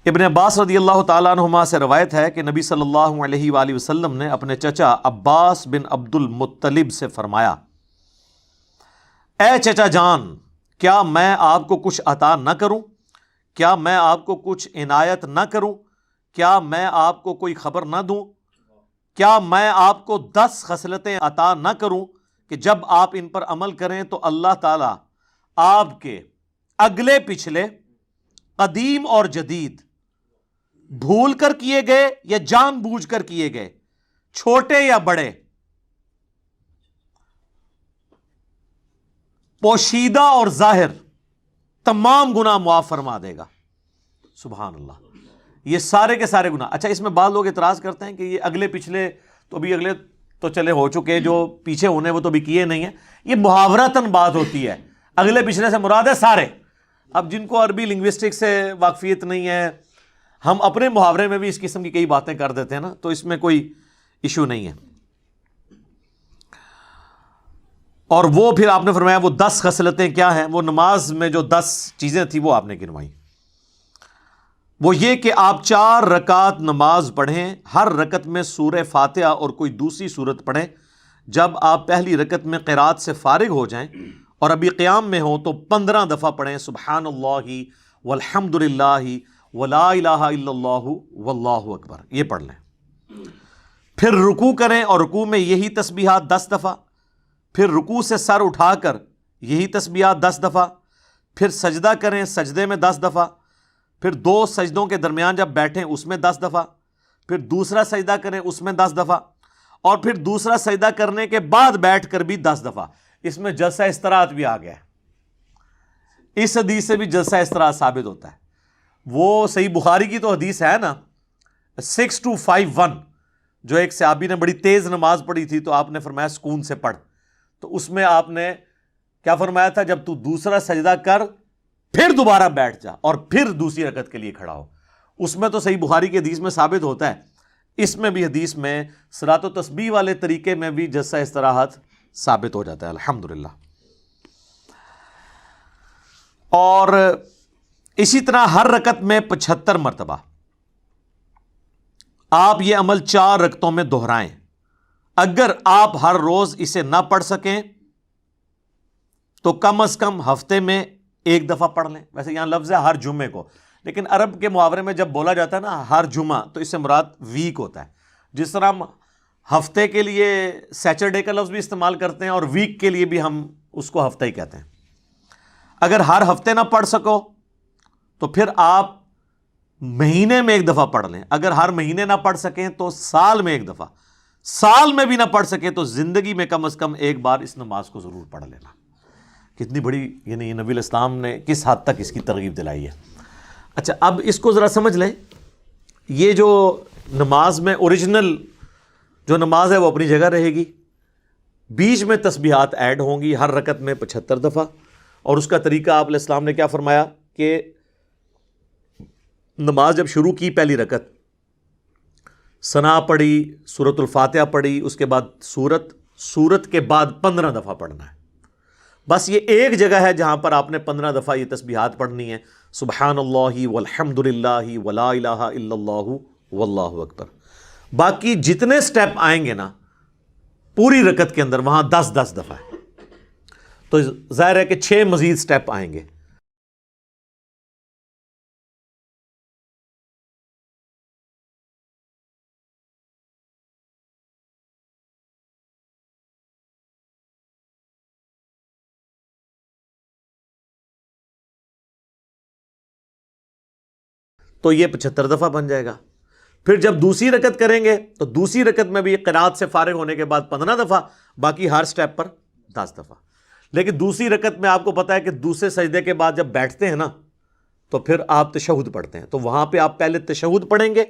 ابن عباس رضی اللہ تعالیٰ عنہما سے روایت ہے کہ نبی صلی اللہ علیہ وآلہ وسلم نے اپنے چچا عباس بن عبد المطلب سے فرمایا، اے چچا جان، کیا میں آپ کو کچھ عطا نہ کروں؟ کیا میں آپ کو کچھ عنایت نہ کروں؟ کیا میں آپ کو کوئی خبر نہ دوں؟ کیا میں آپ کو 10 خصلتیں عطا نہ کروں کہ جب آپ ان پر عمل کریں تو اللہ تعالیٰ آپ کے اگلے پچھلے، قدیم اور جدید، بھول کر کیے گئے یا جان بوجھ کر کیے گئے، چھوٹے یا بڑے، پوشیدہ اور ظاہر، تمام گناہ معاف فرما دے گا۔ سبحان اللہ، یہ سارے کے سارے گناہ۔ اچھا، اس میں بعض لوگ اعتراض کرتے ہیں کہ یہ اگلے پچھلے تو بھی اگلے تو چلے ہو چکے، جو پیچھے ہونے وہ تو بھی کیے نہیں ہیں۔ یہ محاورتاً بات ہوتی ہے، اگلے پچھلے سے مراد ہے سارے۔ اب جن کو عربی لنگوسٹک سے واقفیت نہیں ہے، ہم اپنے محاورے میں بھی اس قسم کی کئی باتیں کر دیتے ہیں نا، تو اس میں کوئی ایشو نہیں ہے۔ اور وہ پھر آپ نے فرمایا وہ 10 خصلتیں کیا ہیں؟ وہ نماز میں جو 10 چیزیں تھیں وہ آپ نے گنوائی۔ وہ یہ کہ آپ 4 رکعت نماز پڑھیں، ہر رکعت میں سورہ فاتحہ اور کوئی دوسری سورت پڑھیں۔ جب آپ پہلی رکعت میں قرات سے فارغ ہو جائیں اور ابھی قیام میں ہوں تو 15 دفعہ پڑھیں سبحان اللہ والحمد للہ ولا الہ الا اللہ واللہ اکبر، یہ پڑھ لیں۔ پھر رکوع کریں اور رکوع میں یہی تسبیحات 10 دفعہ، پھر رکوع سے سر اٹھا کر یہی تسبیحات 10 دفعہ، پھر سجدہ کریں، سجدے میں 10 دفعہ، پھر 2 سجدوں کے درمیان جب بیٹھیں اس میں 10 دفعہ، پھر دوسرا سجدہ کریں اس میں 10 دفعہ، اور پھر دوسرا سجدہ کرنے کے بعد بیٹھ کر بھی 10 دفعہ۔ اس میں جلسہ استراحت بھی آ گیا ہے، اس حدیث سے بھی جلسہ استراحت ثابت ہوتا ہے۔ وہ صحیح بخاری کی تو حدیث ہے نا 6251، جو ایک صحابی نے بڑی تیز نماز پڑھی تھی تو آپ نے فرمایا سکون سے پڑھ، تو اس میں آپ نے کیا فرمایا تھا؟ جب تو دوسرا سجدہ کر پھر دوبارہ بیٹھ جا اور پھر دوسری رکعت کے لیے کھڑا ہو۔ اس میں تو صحیح بخاری کی حدیث میں ثابت ہوتا ہے، اس میں بھی حدیث میں صلاۃ و تسبیح والے طریقے میں بھی جلسہ استراحت ثابت ہو جاتا ہے الحمدللہ۔ اور اسی طرح ہر رکعت میں 75 مرتبہ آپ یہ عمل 4 رکعتوں میں دہرائیں۔ اگر آپ ہر روز اسے نہ پڑھ سکیں تو کم از کم ہفتے میں 1 دفعہ پڑھ لیں۔ ویسے یہاں لفظ ہے ہر جمعے کو، لیکن عرب کے محاورے میں جب بولا جاتا ہے نا ہر جمعہ، تو اس سے مراد ویک ہوتا ہے۔ جس طرح ہم ہفتے کے لیے سیچرڈے کا لفظ بھی استعمال کرتے ہیں اور ویک کے لیے بھی ہم اس کو ہفتہ ہی کہتے ہیں۔ اگر ہر ہفتے نہ پڑھ سکو تو پھر آپ مہینے میں 1 دفعہ پڑھ لیں۔ اگر ہر مہینے نہ پڑھ سکیں تو سال میں 1 دفعہ، سال میں بھی نہ پڑھ سکیں تو زندگی میں کم از کم 1 بار اس نماز کو ضرور پڑھ لینا۔ کتنی بڑی، یعنی نبی الاسلام نے کس حد تک اس کی ترغیب دلائی ہے۔ اچھا، اب اس کو ذرا سمجھ لیں، یہ جو نماز میں اوریجنل جو نماز ہے وہ اپنی جگہ رہے گی، بیچ میں تسبیحات ایڈ ہوں گی ہر رکعت میں 75 دفعہ، اور اس کا طریقہ آپ علیہ السلام نے کیا فرمایا کہ نماز جب شروع کی پہلی رکعت ثنا پڑھی، سورۃ الفاتحہ پڑھی، اس کے بعد سورت کے بعد 15 دفعہ پڑھنا ہے۔ بس یہ ایک جگہ ہے جہاں پر آپ نے 15 دفعہ یہ تسبیحات پڑھنی ہے، سبحان اللہ والحمد للہ ولا الہ الا اللہ واللہ اکبر۔ باقی جتنے سٹیپ آئیں گے نا پوری رکعت کے اندر، وہاں 10 دفعہ ہے، تو ظاہر ہے کہ 6 مزید سٹیپ آئیں گے۔ تو یہ 75 دفعہ بن جائے گا۔ پھر جب دوسری رکعت کریں گے تو دوسری رکعت میں بھی قرات سے فارغ ہونے کے بعد 15 دفعہ، باقی ہر سٹیپ پر 10 دفعہ۔ لیکن دوسری رکعت میں آپ کو پتا ہے کہ دوسرے سجدے کے بعد جب بیٹھتے ہیں نا تو پھر آپ تشہد پڑھتے ہیں، تو وہاں پہ آپ پہلے تشہد پڑھیں گے،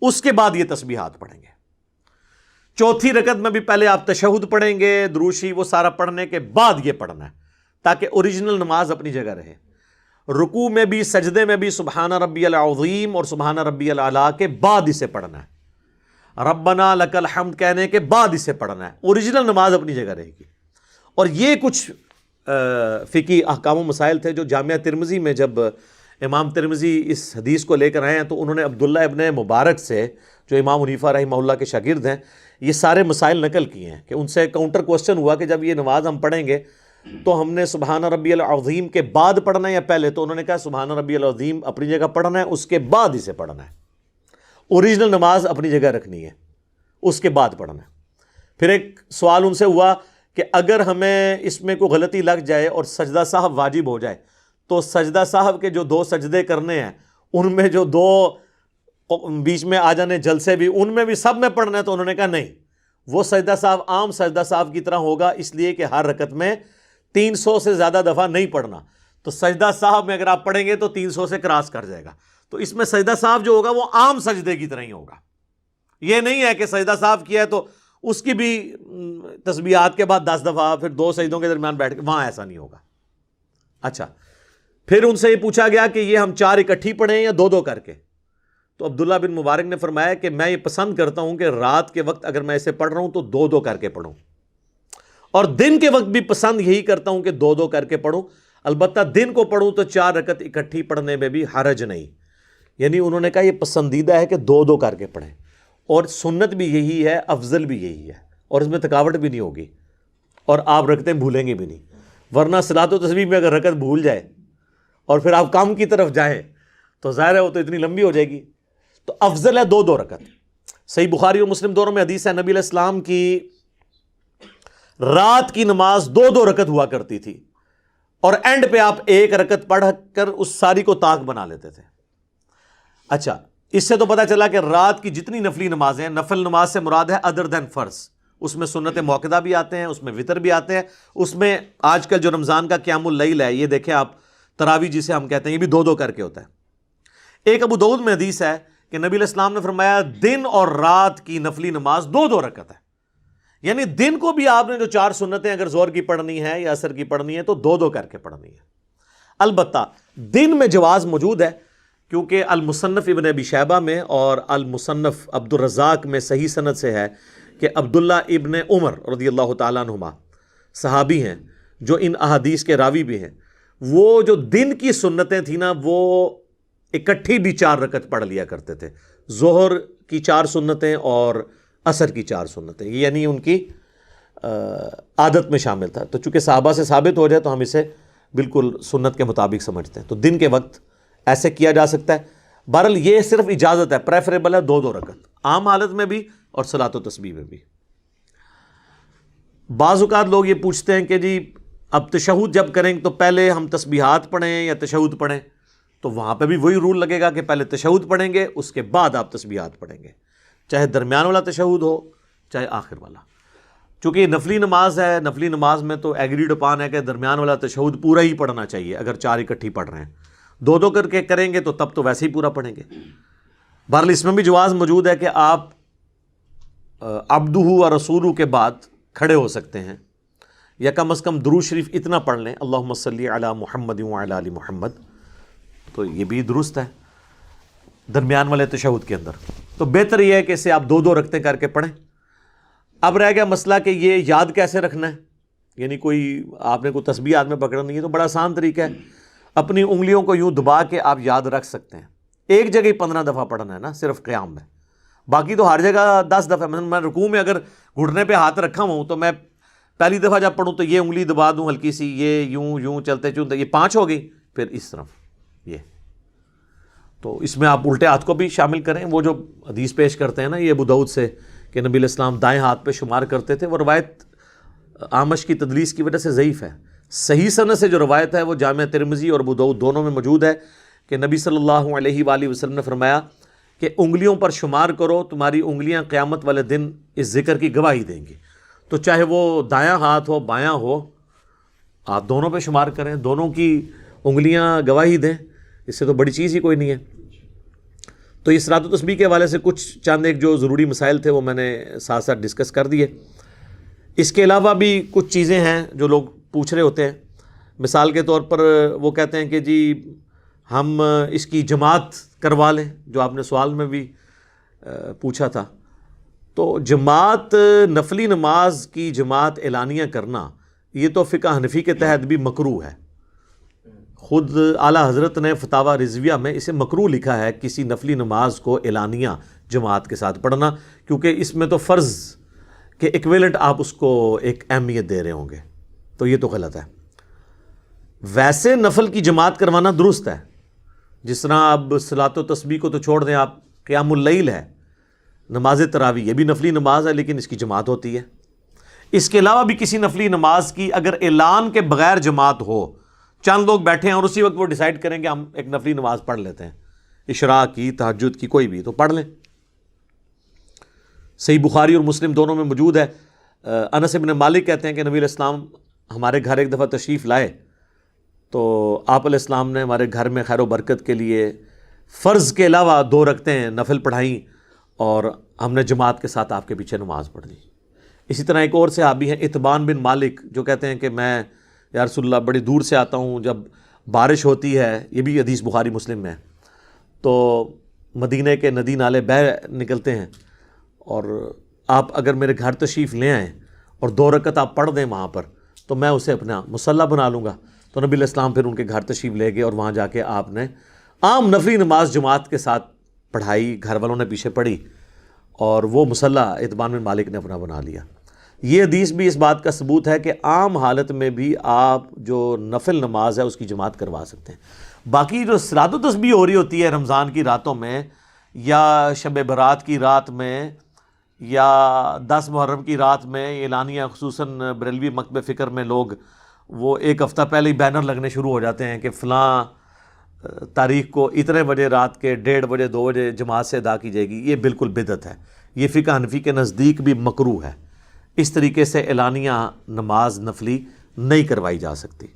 اس کے بعد یہ تسبیحات پڑھیں گے۔ چوتھی رکعت میں بھی پہلے آپ تشہد پڑھیں گے، درود شریف وہ سارا پڑھنے کے بعد یہ پڑھنا ہے، تاکہ اوریجنل نماز اپنی جگہ رہے۔ رکوع میں بھی سجدے میں بھی سبحان ربی العظیم اور سبحان ربی الاعلیٰ کے بعد اسے پڑھنا ہے، ربنا لک الحمد کہنے کے بعد اسے پڑھنا ہے، اوریجنل نماز اپنی جگہ رہے گی۔ اور یہ کچھ فقہی احکام و مسائل تھے جو جامعہ ترمذی میں جب امام ترمذی اس حدیث کو لے کر آئے ہیں تو انہوں نے عبداللہ ابن مبارک سے جو امام حنیفہ رحمہ اللہ کے شاگرد ہیں یہ سارے مسائل نقل کیے ہیں کہ ان سے کاؤنٹر کوسچن ہوا کہ جب یہ نماز ہم پڑھیں گے تو ہم نے سبحان ربی العظیم کے بعد پڑھنا ہے یا پہلے؟ تو انہوں نے کہا سبحان ربی العظیم اپنی جگہ پڑھنا ہے، اس کے بعد اسے پڑھنا ہے، اوریجنل نماز اپنی جگہ رکھنی ہے، اس کے بعد پڑھنا ہے۔ پھر ایک سوال ان سے ہوا کہ اگر ہمیں اس میں کوئی غلطی لگ جائے اور سجدہ سہو واجب ہو جائے تو سجدہ سہو کے جو 2 سجدے کرنے ہیں ان میں جو 2 بیچ میں آ جانے جلسے بھی ان میں بھی سب میں پڑھنا ہے؟ تو انہوں نے کہا نہیں، وہ سجدہ سہو عام سجدہ سہو کی طرح ہوگا، اس لیے کہ ہر رکعت میں 300 سے زیادہ دفعہ نہیں پڑھنا، تو سجدہ سہو میں اگر آپ پڑھیں گے تو 300 سے کراس کر جائے گا، تو اس میں سجدہ سہو جو ہوگا وہ عام سجدے کی طرح ہی ہوگا۔ یہ نہیں ہے کہ سجدہ سہو کیا ہے تو اس کی بھی تسبیحات کے بعد 10 دفعہ پھر 2 سجدوں کے درمیان بیٹھ کے، وہاں ایسا نہیں ہوگا۔ اچھا، پھر ان سے یہ پوچھا گیا کہ یہ ہم 4 اکٹھی پڑھیں یا 2 کر کے؟ تو عبداللہ بن مبارک نے فرمایا کہ میں یہ پسند کرتا ہوں کہ رات کے وقت اگر میں اسے پڑھ رہا ہوں تو 2 کر کے پڑھوں، اور دن کے وقت بھی پسند یہی کرتا ہوں کہ 2 کر کے پڑھوں، البتہ دن کو پڑھوں تو 4 رکعت اکٹھی پڑھنے میں بھی حرج نہیں۔ یعنی انہوں نے کہا یہ پسندیدہ ہے کہ 2 کر کے پڑھیں، اور سنت بھی یہی ہے، افضل بھی یہی ہے، اور اس میں تھکاوٹ بھی نہیں ہوگی اور آپ رکعتیں بھولیں گے بھی نہیں، ورنہ صلاۃ و تسبیح میں اگر رکعت بھول جائے اور پھر آپ کام کی طرف جائیں تو ظاہر ہے وہ تو اتنی لمبی ہو جائے گی، تو افضل ہے 2 رکعت۔ صحیح بخاری اور مسلم دونوں میں حدیث ہے، نبی علیہ السلام کی رات کی نماز 2 رکعت ہوا کرتی تھی، اور اینڈ پہ آپ 1 رکعت پڑھ کر اس ساری کو طاق بنا لیتے تھے۔ اچھا، اس سے تو پتہ چلا کہ رات کی جتنی نفلی نمازیں ہیں، نفل نماز سے مراد ہے ادر دین فرض، اس میں سنت موقدہ بھی آتے ہیں، اس میں وطر بھی آتے ہیں، اس میں آج کل جو رمضان کا قیام اللیل ہے، یہ دیکھیں آپ تراویح جسے ہم کہتے ہیں، یہ بھی 2 کر کے ہوتا ہے۔ ایک ابو داؤد میں حدیث ہے کہ نبی علیہ السلام نے فرمایا دن اور رات کی نفلی نماز 2 رکعت ہے، یعنی دن کو بھی آپ نے جو 4 سنتیں اگر زور کی پڑھنی ہے یا عصر کی پڑھنی ہے تو 2 کر کے پڑھنی ہے۔ البتہ دن میں جواز موجود ہے، کیونکہ المصنف ابن ابی شیبہ میں اور المصنف عبد الرزاق میں صحیح سند سے ہے کہ عبداللہ ابن عمر رضی اللہ تعالیٰ عنہما صحابی ہیں جو ان احادیث کے راوی بھی ہیں، وہ جو دن کی سنتیں تھیں نا وہ اکٹھی بھی 4 رکعت پڑھ لیا کرتے تھے، ظہر کی 4 سنتیں اور عصر کی 4 سنتیں، یعنی ان کی عادت میں شامل تھا۔ تو چونکہ صحابہ سے ثابت ہو جائے تو ہم اسے بالکل سنت کے مطابق سمجھتے ہیں، تو دن کے وقت ایسے کیا جا سکتا ہے۔ بہرحال یہ صرف اجازت ہے، پریفریبل ہے 2 رکعت، عام حالت میں بھی اور صلاۃ و تسبیح میں بھی۔ بعض اوقات لوگ یہ پوچھتے ہیں کہ جی اب تشہد جب کریں تو پہلے ہم تسبیحات پڑھیں یا تشہد پڑھیں؟ تو وہاں پہ بھی وہی رول لگے گا کہ پہلے تشہد پڑھیں گے، اس کے بعد آپ تسبیحات پڑھیں گے، چاہے درمیان والا تشہد ہو چاہے آخر والا، چونکہ یہ نفلی نماز ہے، نفلی نماز میں تو ایگریڈ اپان ہے کہ درمیان والا تشہد پورا ہی پڑھنا چاہیے، اگر 4 اکٹھی پڑھ رہے ہیں، 2 کر کے کریں گے تو تب تو ویسے ہی پورا پڑھیں گے۔ بہرحال اس میں بھی جواز موجود ہے کہ آپ عبدہ و رسولہ کے بعد کھڑے ہو سکتے ہیں، یا کم از کم درود شریف اتنا پڑھ لیں، اللہم صلی علی محمد وعلی آل محمد، تو یہ بھی درست ہے درمیان والے تشہد کے اندر۔ تو بہتر یہ ہے کہ اسے آپ 2 رکعتیں کر کے پڑھیں۔ اب رہ گیا مسئلہ کہ یہ یاد کیسے رکھنا ہے، یعنی کوئی آپ نے کوئی تسبیح ہاتھ میں پکڑنی ہے تو بڑا آسان طریقہ ہے، اپنی انگلیوں کو یوں دبا کے آپ یاد رکھ سکتے ہیں، ایک جگہ ہی 15 دفعہ پڑھنا ہے نا صرف قیام میں، باقی تو ہر جگہ 10 دفعہ۔ میں رکوع میں اگر گھٹنے پہ ہاتھ رکھا ہوں تو میں پہلی دفعہ جب پڑھوں تو یہ انگلی دبا دوں ہلکی سی، یہ یوں چلتے چلتے یہ 5 ہو گئی، پھر اس طرف یہ، تو اس میں آپ الٹے ہاتھ کو بھی شامل کریں۔ وہ جو حدیث پیش کرتے ہیں نا یہ ابو داؤد سے کہ نبی علیہ السلام دائیں ہاتھ پہ شمار کرتے تھے، وہ روایت اعمش کی تدلیس کی وجہ سے ضعیف ہے۔ صحیح سند سے جو روایت ہے وہ جامع ترمذی اور ابو داؤد دونوں میں موجود ہے کہ نبی صلی اللہ علیہ وآلہ وسلم نے فرمایا کہ انگلیوں پر شمار کرو، تمہاری انگلیاں قیامت والے دن اس ذکر کی گواہی دیں گی، تو چاہے وہ دایاں ہاتھ ہو بایاں ہو، آپ دونوں پہ شمار کریں، دونوں کی انگلیاں گواہی دیں، اس سے تو بڑی چیز ہی کوئی نہیں ہے۔ تو اس صلاۃ و تسبیح کے حوالے سے کچھ چند ایک جو ضروری مسائل تھے وہ میں نے ساتھ ساتھ ڈسکس کر دیے۔ اس کے علاوہ بھی کچھ چیزیں ہیں جو لوگ پوچھ رہے ہوتے ہیں، مثال کے طور پر وہ کہتے ہیں کہ جی ہم اس کی جماعت کروا لیں، جو آپ نے سوال میں بھی پوچھا تھا، تو جماعت نفلی نماز کی جماعت اعلانیہ کرنا یہ تو فقہ حنفی کے تحت بھی مکروہ ہے، خود اعلیٰ حضرت نے فتاویٰ رضویہ میں اسے مکروہ لکھا ہے کسی نفلی نماز کو اعلانیہ جماعت کے ساتھ پڑھنا، کیونکہ اس میں تو فرض کے ایکویلنٹ آپ اس کو ایک اہمیت دے رہے ہوں گے، تو یہ تو غلط ہے۔ ویسے نفل کی جماعت کروانا درست ہے، جس طرح اب صلاۃ و تسبیح کو تو چھوڑ دیں آپ، قیام اللیل ہے، نماز تراویح یہ بھی نفلی نماز ہے لیکن اس کی جماعت ہوتی ہے۔ اس کے علاوہ بھی کسی نفلی نماز کی اگر اعلان کے بغیر جماعت ہو، چند لوگ بیٹھے ہیں اور اسی وقت وہ ڈیسائیڈ کریں کہ ہم ایک نفلی نماز پڑھ لیتے ہیں، اشراق کی، تہجد کی، کوئی بھی، تو پڑھ لیں۔ صحیح بخاری اور مسلم دونوں میں موجود ہے، انس بن مالک کہتے ہیں کہ نبی علیہ السلام ہمارے گھر ایک دفعہ تشریف لائے تو آپ علیہ السلام نے ہمارے گھر میں خیر و برکت کے لیے فرض کے علاوہ 2 رکعتیں نفل پڑھائیں اور ہم نے جماعت کے ساتھ آپ کے پیچھے نماز پڑھ لی۔ اسی طرح ایک اور صحابی ہیں اتبان بن مالک، جو کہتے ہیں کہ میں یا رسول اللہ بڑی دور سے آتا ہوں، جب بارش ہوتی ہے، یہ بھی حدیث بخاری مسلم میں ہے، تو مدینہ کے ندی نالے بہہ نکلتے ہیں، اور آپ اگر میرے گھر تشریف لے آئیں اور 2 رکعت آپ پڑھ دیں وہاں پر، تو میں اسے اپنا مصلی بنا لوں گا۔ تو نبی علیہ السلام پھر ان کے گھر تشریف لے گئے اور وہاں جا کے آپ نے عام نفلی نماز جماعت کے ساتھ پڑھائی، گھر والوں نے پیچھے پڑھی، اور وہ مصلی اتبان بن مالک نے اپنا بنا لیا۔ یہ حدیث بھی اس بات کا ثبوت ہے کہ عام حالت میں بھی آپ جو نفل نماز ہے اس کی جماعت کروا سکتے ہیں۔ باقی جو صلاۃ و تسبیح ہو رہی ہوتی ہے رمضان کی راتوں میں، یا شب برات کی رات میں، یا 10 محرم کی رات میں، اعلانیہ خصوصاً بریلوی مکتب فکر میں لوگ وہ 1 ہفتہ پہلے ہی بینر لگنے شروع ہو جاتے ہیں کہ فلاں تاریخ کو اتنے بجے رات کے 1:30 بجے 2 بجے جماعت سے ادا کی جائے گی، یہ بالکل بدعت ہے۔ یہ فقہ حنفی کے نزدیک بھی مکروہ ہے۔ اس طریقے سے اعلانیہ نماز نفلی نہیں کروائی جا سکتی۔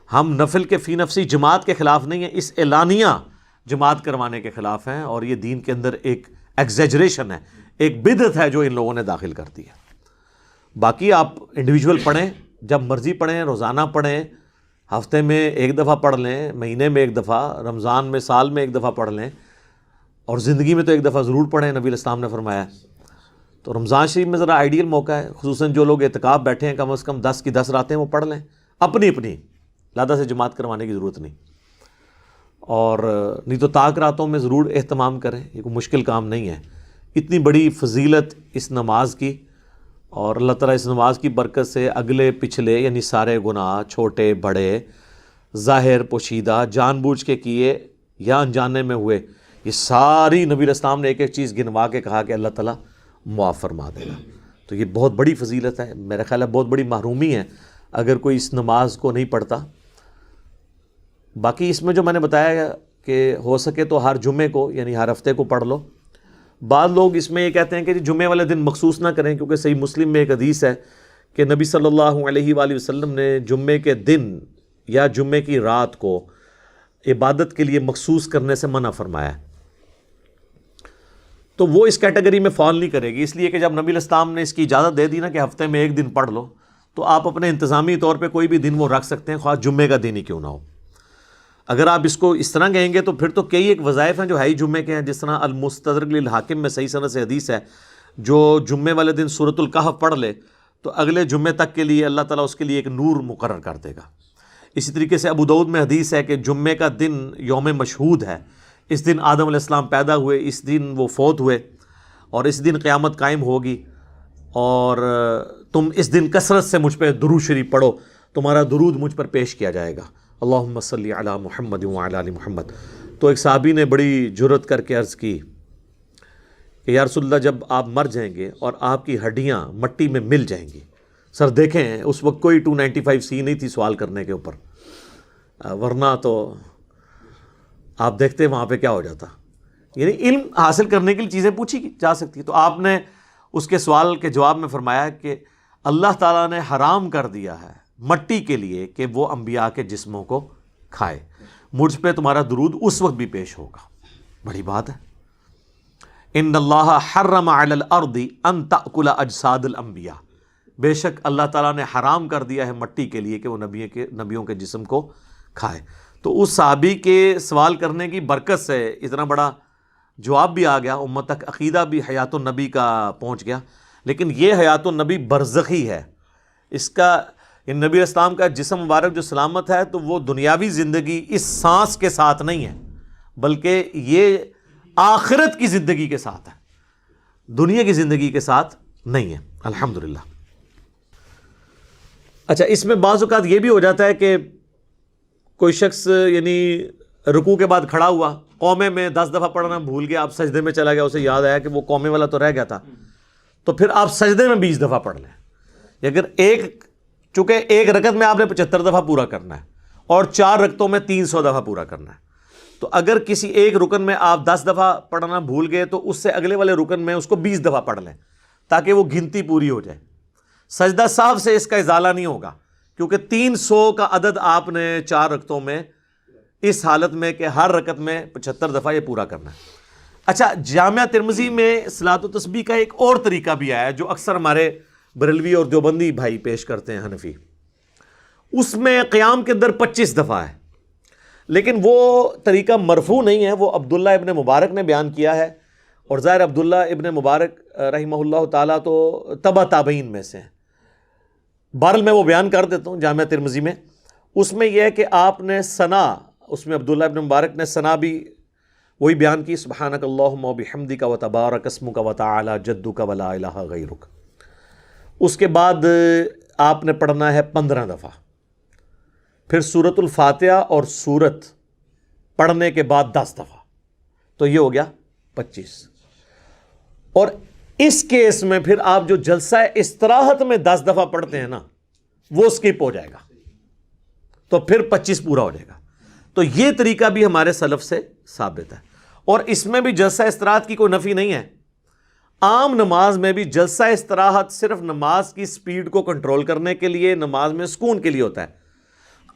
ہم نفل کے فی نفسی جماعت کے خلاف نہیں ہیں، اس اعلانیہ جماعت کروانے کے خلاف ہیں، اور یہ دین کے اندر ایک ایگزیجریشن ہے، ایک بدعت ہے جو ان لوگوں نے داخل کر دی ہے۔ باقی آپ انڈیویجول پڑھیں، جب مرضی پڑھیں، روزانہ پڑھیں، ہفتے میں 1 دفعہ پڑھ لیں، مہینے میں 1 دفعہ، رمضان میں سال میں 1 دفعہ پڑھ لیں، اور زندگی میں تو 1 دفعہ ضرور پڑھیں، نبی علیہ السلام نے فرمایا۔ تو رمضان شریف میں ذرا آئیڈیل موقع ہے، خصوصاً جو لوگ اعتکاف بیٹھے ہیں، کم از کم 10 کی 10 راتیں وہ پڑھ لیں، اپنی لادہ سے جماعت کروانے کی ضرورت نہیں، اور نہیں تو طاق راتوں میں ضرور اہتمام کریں، یہ کوئی مشکل کام نہیں ہے۔ اتنی بڑی فضیلت اس نماز کی، اور اللہ تعالیٰ اس نماز کی برکت سے اگلے پچھلے یعنی سارے گناہ، چھوٹے بڑے، ظاہر پوشیدہ، جان بوجھ کے کیے یا انجانے میں ہوئے، یہ ساری نبی علیہ السلام نے ایک ایک چیز گنوا کے کہا کہ اللہ تعالیٰ معاف فرما دے گا۔ تو یہ بہت بڑی فضیلت ہے، میرا خیال ہے بہت بڑی محرومی ہے اگر کوئی اس نماز کو نہیں پڑھتا۔ باقی اس میں جو میں نے بتایا کہ ہو سکے تو ہر جمعے کو یعنی ہر ہفتے کو پڑھ لو۔ بعض لوگ اس میں یہ کہتے ہیں کہ جمعے والے دن مخصوص نہ کریں، کیونکہ صحیح مسلم میں ایک حدیث ہے کہ نبی صلی اللہ علیہ وآلہ وسلم نے جمعے کے دن یا جمعے کی رات کو عبادت کے لیے مخصوص کرنے سے منع فرمایا ہے، تو وہ اس کیٹیگری میں فال نہیں کرے گی، اس لیے کہ جب نبی علیہ السلام نے اس کی اجازت دے دی نا کہ ہفتے میں 1 دن پڑھ لو، تو آپ اپنے انتظامی طور پہ کوئی بھی دن وہ رکھ سکتے ہیں، خواہ جمعے کا دن ہی کیوں نہ ہو۔ اگر آپ اس کو اس طرح کہیں گے تو پھر تو کئی ایک وظائف ہیں جو ہے ہی جمعے کے ہیں، جس طرح المستدرک للحاکم میں صحیح سند سے حدیث ہے، جو جمعے والے دن سورۃ الکہف پڑھ لے تو اگلے جمعے تک کے لیے اللہ تعالیٰ اس کے لیے ایک نور مقرر کر دے گا۔ اسی طریقے سے ابو داؤد میں حدیث ہے کہ جمعے کا دن یوم مشہود ہے، اس دن آدم علیہ السلام پیدا ہوئے، اس دن وہ فوت ہوئے، اور اس دن قیامت قائم ہوگی، اور تم اس دن کثرت سے مجھ پہ درود شریف پڑھو، تمہارا درود مجھ پر پیش کیا جائے گا، اللہم صلی علی محمد وعلی آل محمد۔ تو ایک صحابی نے بڑی جرأت کر کے عرض کی کہ یا رسول اللہ، جب آپ مر جائیں گے اور آپ کی ہڈیاں مٹی میں مل جائیں گی، سر دیکھیں اس وقت کوئی 295C نہیں تھی سوال کرنے کے اوپر، ورنہ تو آپ دیکھتے وہاں پہ کیا ہو جاتا۔ یعنی علم حاصل کرنے کے لیے چیزیں پوچھی جا سکتی، تو آپ نے اس کے سوال کے جواب میں فرمایا کہ اللہ تعالیٰ نے حرام کر دیا ہے مٹی کے لیے کہ وہ انبیاء کے جسموں کو کھائے، مجھ پہ تمہارا درود اس وقت بھی پیش ہوگا۔ بڑی بات ہے۔ ان اللہ حرم علی الارض ان تأکل اجساد الانبیاء، بے شک اللہ تعالیٰ نے حرام کر دیا ہے مٹی کے لیے کہ وہ نبیوں کے جسم کو کھائے۔ تو اس صحابی کے سوال کرنے کی برکت سے اتنا بڑا جواب بھی آ گیا، امت تک عقیدہ بھی حیات النبی کا پہنچ گیا۔ لیکن یہ حیات النبی برزخی ہے، اس کا ان نبی اسلام کا جسم مبارک جو سلامت ہے تو وہ دنیاوی زندگی اس سانس کے ساتھ نہیں ہے، بلکہ یہ آخرت کی زندگی کے ساتھ ہے، دنیا کی زندگی کے ساتھ نہیں ہے، الحمدللہ۔ اچھا، اس میں بعض اوقات یہ بھی ہو جاتا ہے کہ کوئی شخص یعنی رکوع کے بعد کھڑا ہوا، قومے میں 10 دفعہ پڑھنا بھول گیا، آپ سجدے میں چلا گیا، اسے یاد آیا کہ وہ قومے والا تو رہ گیا تھا، تو پھر آپ سجدے میں 20 دفعہ پڑھ لیں۔ اگر چونکہ ایک رکعت میں آپ نے 75 دفعہ پورا کرنا ہے اور 4 رکعتوں میں 300 دفعہ پورا کرنا ہے، تو اگر کسی ایک رکن میں آپ 10 دفعہ پڑھنا بھول گئے تو اس سے اگلے والے رکن میں اس کو 20 دفعہ پڑھ لیں تاکہ وہ گنتی پوری ہو جائے۔ سجدہ سہو سے اس کا ازالہ نہیں ہوگا، کیونکہ 300 کا عدد آپ نے 4 رکعتوں میں اس حالت میں کہ ہر رکعت میں 75 دفعہ یہ پورا کرنا ہے۔ اچھا، جامعہ ترمذی میں صلاۃ و تسبیح کا ایک اور طریقہ بھی آیا ہے جو اکثر ہمارے بریلوی اور دیوبندی بھائی پیش کرتے ہیں، حنفی۔ اس میں قیام کے اندر 25 دفعہ ہے، لیکن وہ طریقہ مرفوع نہیں ہے، وہ عبداللہ ابن مبارک نے بیان کیا ہے، اور ظاہر عبداللہ ابن مبارک رحمہ اللہ تعالیٰ تو تبع تابعین میں سے ہیں۔ بہرحال میں وہ بیان کر دیتا ہوں جامعہ ترمذی میں۔ اس میں یہ ہے کہ آپ نے ثنا، اس میں عبداللہ ابن مبارک نے ثنا بھی وہی بیان کی، سبحانک اللہم و بحمدک و تبارک اسمک و تعالی جدک و لا الہ غیرک۔ اس کے بعد آپ نے پڑھنا ہے 15 دفعہ، پھر سورۃ الفاتحہ اور سورت پڑھنے کے بعد 10 دفعہ، تو یہ ہو گیا 25۔ اور اس کیس میں پھر آپ جو جلسہ استراحت میں 10 دفعہ پڑھتے ہیں نا، وہ سکپ ہو جائے گا، تو پھر 25 پورا ہو جائے گا۔ تو یہ طریقہ بھی ہمارے سلف سے ثابت ہے، اور اس میں بھی جلسہ استراحت کی کوئی نفی نہیں ہے۔ عام نماز میں بھی جلسہ استراحت صرف نماز کی سپیڈ کو کنٹرول کرنے کے لیے، نماز میں سکون کے لیے ہوتا ہے۔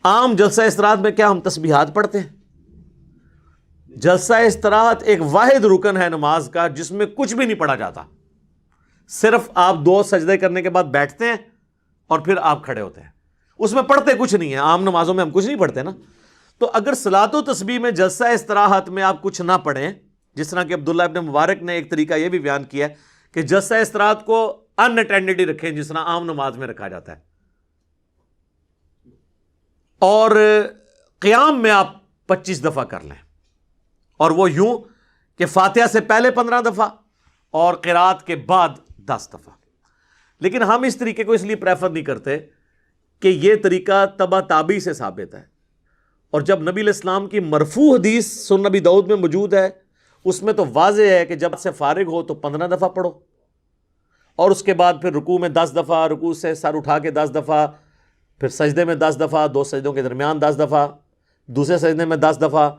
عام جلسہ استراحت میں کیا ہم تسبیحات پڑھتے ہیں؟ جلسہ استراحت ایک واحد رکن ہے نماز کا جس میں کچھ بھی نہیں پڑھا جاتا، صرف آپ 2 سجدے کرنے کے بعد بیٹھتے ہیں اور پھر آپ کھڑے ہوتے ہیں، اس میں پڑھتے کچھ نہیں ہے۔ عام نمازوں میں ہم کچھ نہیں پڑھتے نا۔ تو اگر صلاۃ و تسبیح میں جلسہ استراحت میں آپ کچھ نہ پڑھیں، جس طرح کہ عبداللہ ابن مبارک نے ایک طریقہ یہ بھی بیان کیا ہے کہ جلسہ استراحت کو ان اٹینڈڈ ہی رکھیں جس طرح عام نماز میں رکھا جاتا ہے، اور قیام میں آپ 25 دفعہ کر لیں، اور وہ یوں کہ فاتحہ سے پہلے 15 دفعہ اور قرات کے بعد 10 دفعہ۔ لیکن ہم اس طریقے کو اس لیے پریفر نہیں کرتے کہ یہ طریقہ تبع تابعی سے ثابت ہے، اور جب نبی علیہ السلام کی مرفوع حدیث سنن نبی داؤد میں موجود ہے، اس میں تو واضح ہے کہ جب سے فارغ ہو تو 15 دفعہ پڑھو، اور اس کے بعد پھر رکوع میں 10 دفعہ، رکوع سے سر اٹھا کے 10 دفعہ، پھر سجدے میں 10 دفعہ، 2 سجدوں کے درمیان 10 دفعہ، دوسرے سجدے میں 10 دفعہ،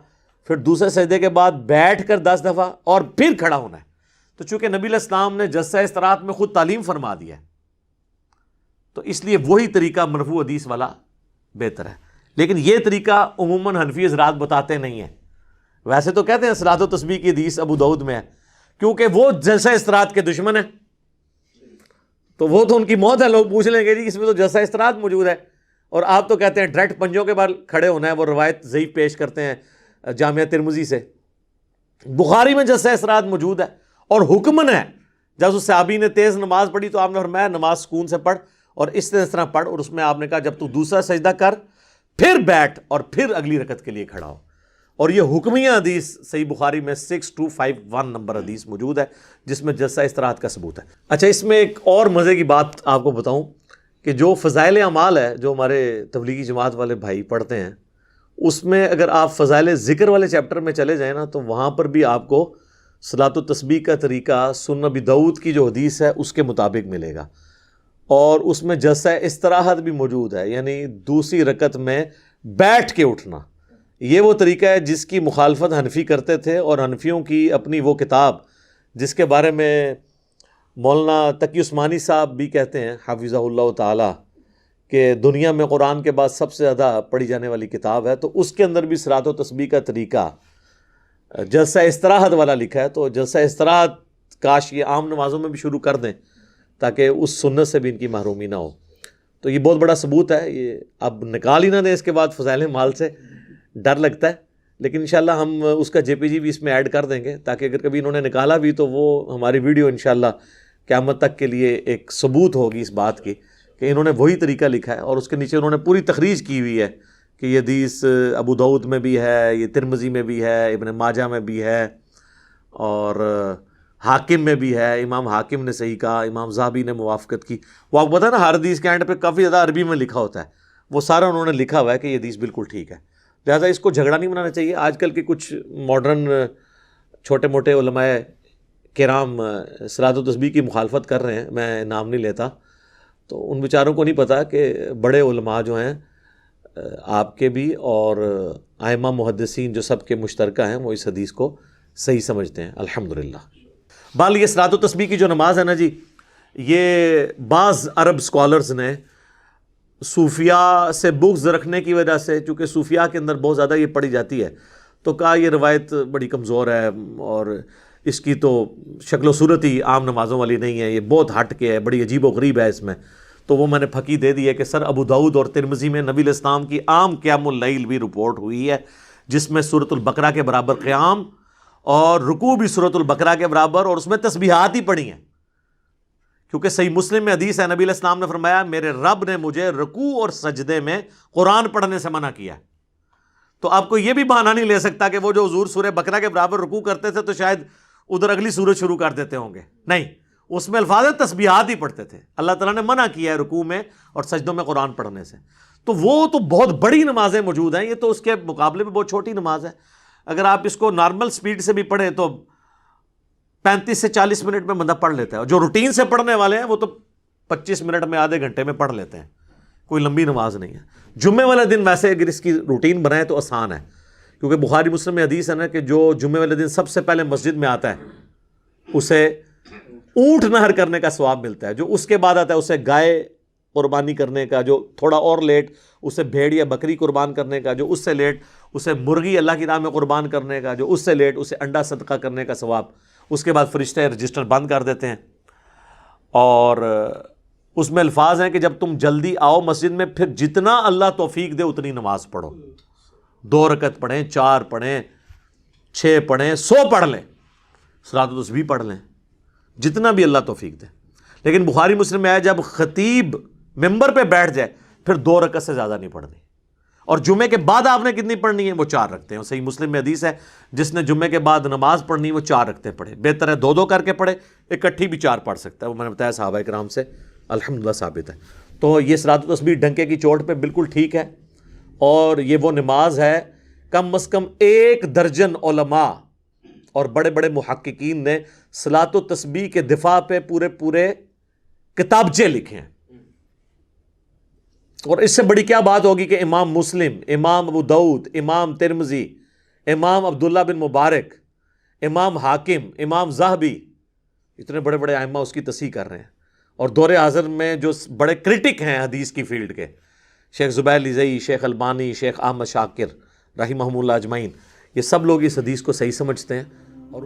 پھر دوسرے سجدے کے بعد بیٹھ کر 10 دفعہ، اور پھر کھڑا ہونا ہے۔ تو چونکہ نبی علیہ السلام نے جلسہ استراحت میں خود تعلیم فرما دیا ہے، تو اس لیے وہی طریقہ مرفوع حدیث والا بہتر ہے۔ لیکن یہ طریقہ عموماً حنفی حضرات بتاتے نہیں ہیں۔ ویسے تو کہتے ہیں صلاۃ و تسبیح کی حدیث ابو داؤد میں ہے، کیونکہ وہ جلسہ استراحت کے دشمن ہیں، تو وہ تو ان کی موت ہے۔ لوگ پوچھ لیں گے جی اس میں تو جلسہ استراحت موجود ہے، اور آپ تو کہتے ہیں ڈائریکٹ پنجوں کے بال کھڑے ہونا ہے۔ وہ روایت ضعیف پیش کرتے ہیں جامعہ ترمذی سے۔ بخاری میں جلسہ استراحت موجود ہے، اور حکمن ہے۔ جب اس صحابی نے تیز نماز پڑھی تو آپ نے فرمایا نماز سکون سے پڑھ، اور اس طرح پڑھ، اور اس میں آپ نے کہا جب تو دوسرا سجدہ کر، پھر بیٹھ، اور پھر اگلی رکعت کے لیے کھڑا ہو۔ اور یہ حکمیہ حدیث صحیح بخاری میں 6251 نمبر حدیث موجود ہے جس میں جلسہ استراحت کا ثبوت ہے۔ اچھا، اس میں ایک اور مزے کی بات آپ کو بتاؤں کہ جو فضائل اعمال ہے جو ہمارے تبلیغی جماعت والے بھائی پڑھتے ہیں، اس میں اگر آپ فضائل ذکر والے چیپٹر میں چلے جائیں نا، تو وہاں پر بھی آپ کو صلاۃ و تسبیح کا طریقہ سنن نبی داؤد کی جو حدیث ہے اس کے مطابق ملے گا، اور اس میں جلسہ استراحت بھی موجود ہے، یعنی دوسری رکعت میں بیٹھ کے اٹھنا۔ یہ وہ طریقہ ہے جس کی مخالفت حنفی کرتے تھے، اور حنفیوں کی اپنی وہ کتاب جس کے بارے میں مولانا تقی عثمانی صاحب بھی کہتے ہیں حفظہ اللہ تعالی کہ دنیا میں قرآن کے بعد سب سے زیادہ پڑھی جانے والی کتاب ہے، تو اس کے اندر بھی صلاۃ و تسبیح کا طریقہ جلسہ استراحت والا لکھا ہے۔ تو جلسہ استراحت کاش یہ عام نمازوں میں بھی شروع کر دیں تاکہ اس سنت سے بھی ان کی محرومی نہ ہو۔ تو یہ بہت بڑا ثبوت ہے، یہ اب نکال ہی نہ دیں اس کے بعد فضائل مال سے، ڈر لگتا ہے، لیکن انشاءاللہ ہم اس کا جے پی جی بھی اس میں ایڈ کر دیں گے تاکہ اگر کبھی انہوں نے نکالا بھی تو وہ ہماری ویڈیو انشاءاللہ قیامت تک کے لیے ایک ثبوت ہوگی اس بات کی کہ انہوں نے وہی طریقہ لکھا ہے اور اس کے نیچے انہوں نے پوری تخریج کی ہوئی ہے کہ یہ حدیث ابو داؤد میں بھی ہے، یہ ترمذی میں بھی ہے، ابن ماجہ میں بھی ہے، اور حاکم میں بھی ہے، امام حاکم نے صحیح کہا، امام ذہبی نے موافقت کی۔ وہ آپ کو پتہ ہے نا، ہر حدیث کے اینڈ پہ کافی زیادہ عربی میں لکھا ہوتا ہے، وہ سارا انہوں نے لکھا ہوا ہے کہ یہ حدیث بالکل ٹھیک ہے۔ لہٰذا اس کو جھگڑا نہیں بنانا چاہیے۔ آج کل کے کچھ ماڈرن چھوٹے موٹے علماء کرام صلاۃ و تسبیح کی مخالفت کر رہے ہیں، میں نام نہیں لیتا، تو ان بیچاروں کو نہیں پتہ کہ بڑے علماء جو ہیں آپ کے بھی اور ائمہ محدثین جو سب کے مشترکہ ہیں، وہ اس حدیث کو صحیح سمجھتے ہیں الحمدللہ۔ بال یہ صلاۃ و تسبیح کی جو نماز ہے نا جی، یہ بعض عرب اسکالرز نے صوفیاء سے بغض رکھنے کی وجہ سے، چونکہ صوفیاء کے اندر بہت زیادہ یہ پڑھی جاتی ہے، تو کہا یہ روایت بڑی کمزور ہے اور اس کی تو شکل و صورت ہی عام نمازوں والی نہیں ہے، یہ بہت ہٹ کے ہے، بڑی عجیب و غریب ہے اس میں۔ تو وہ میں نے پھکی دے دی ہے کہ سر ابو داؤد اور ترمذی میں نبی علیہ السلام کی عام قیام اللیل بھی رپورٹ ہوئی ہے، جس میں سورۃ البقرہ کے برابر قیام اور رکوع بھی سورۃ البقرہ کے برابر، اور اس میں تسبیحات ہی پڑھی ہیں، کیونکہ صحیح مسلم میں حدیث ہے، نبی علیہ السلام نے فرمایا میرے رب نے مجھے رکوع اور سجدے میں قرآن پڑھنے سے منع کیا ہے۔ تو آپ کو یہ بھی بہانہ نہیں لے سکتا کہ وہ جو حضور سورہ بقرہ کے برابر رکوع کرتے تھے تو شاید ادھر اگلی سورت شروع کر دیتے ہوں گے، نہیں، اس میں الفاظ تسبیحات ہی پڑھتے تھے۔ اللہ تعالیٰ نے منع کیا ہے رکوع میں اور سجدوں میں قرآن پڑھنے سے۔ تو وہ تو بہت بڑی نمازیں موجود ہیں، یہ تو اس کے مقابلے میں بہت چھوٹی نماز ہے۔ اگر آپ اس کو نارمل سپیڈ سے بھی پڑھیں تو 35 سے 40 منٹ میں بندہ پڑھ لیتا ہے، اور جو روٹین سے پڑھنے والے ہیں وہ تو 25 منٹ میں، آدھے گھنٹے میں پڑھ لیتے ہیں، کوئی لمبی نماز نہیں ہے۔ جمعے والے دن ویسے اگر اس کی روٹین بنائے تو آسان ہے، کیونکہ بخاری مسلم میں حدیث ہے نا کہ جو جمعے والے دن سب سے پہلے مسجد میں آتا ہے اسے اونٹ نہر کرنے کا ثواب ملتا ہے، جو اس کے بعد آتا ہے اسے گائے قربانی کرنے کا، جو تھوڑا اور لیٹ اسے بھیڑ یا بکری قربان کرنے کا، جو اس سے لیٹ اسے مرغی اللہ کی راہ میں قربان کرنے کا، جو اس سے لیٹ اسے انڈا صدقہ کرنے کا ثواب۔ اس کے بعد فرشتے رجسٹر بند کر دیتے ہیں، اور اس میں الفاظ ہیں کہ جب تم جلدی آؤ مسجد میں، پھر جتنا اللہ توفیق دے اتنی نماز پڑھو، 2 رکعت پڑھیں، 4 پڑھیں، 6 پڑھیں، 100 پڑھ لیں، صلاۃ و تسبیح پڑھ لیں، جتنا بھی اللہ توفیق دے۔ لیکن بخاری مسلم میں آیا جب خطیب ممبر پہ بیٹھ جائے پھر 2 رکعت سے زیادہ نہیں پڑھنی، اور جمعے کے بعد آپ نے کتنی پڑھنی ہے؟ وہ 4 رکھتے ہیں۔ صحیح مسلم میں حدیث ہے جس نے جمعے کے بعد نماز پڑھنی وہ 4 رکھتے پڑھے، بہتر ہے 2 کر کے پڑھے، اکٹھی بھی 4 پڑھ سکتا ہے، وہ میں نے بتایا صحابہ کرام سے الحمدللہ ثابت ہے۔ تو یہ صلاۃ و تسبیح ڈنکے کی چوٹ پہ بالکل ٹھیک ہے، اور یہ وہ نماز ہے کم از کم 1 درجن علماء اور بڑے بڑے محققین نے صلاۃ و تسبیح کے دفاع پہ پورے کتابچے لکھے ہیں، اور اس سے بڑی کیا بات ہوگی کہ امام مسلم، امام ابو داؤد، امام ترمذی، امام عبداللہ بن مبارک، امام حاکم، امام ذہبی، اتنے بڑے بڑے ائمہ اس کی تصحیح کر رہے ہیں، اور دور حاضر میں جو بڑے کرٹک ہیں حدیث کی فیلڈ کے، شیخ زبیر لیزئی، شیخ البانی، شیخ احمد شاکر رحمہم اللہ اجمعین، یہ سب لوگ اس حدیث کو صحیح سمجھتے ہیں، اور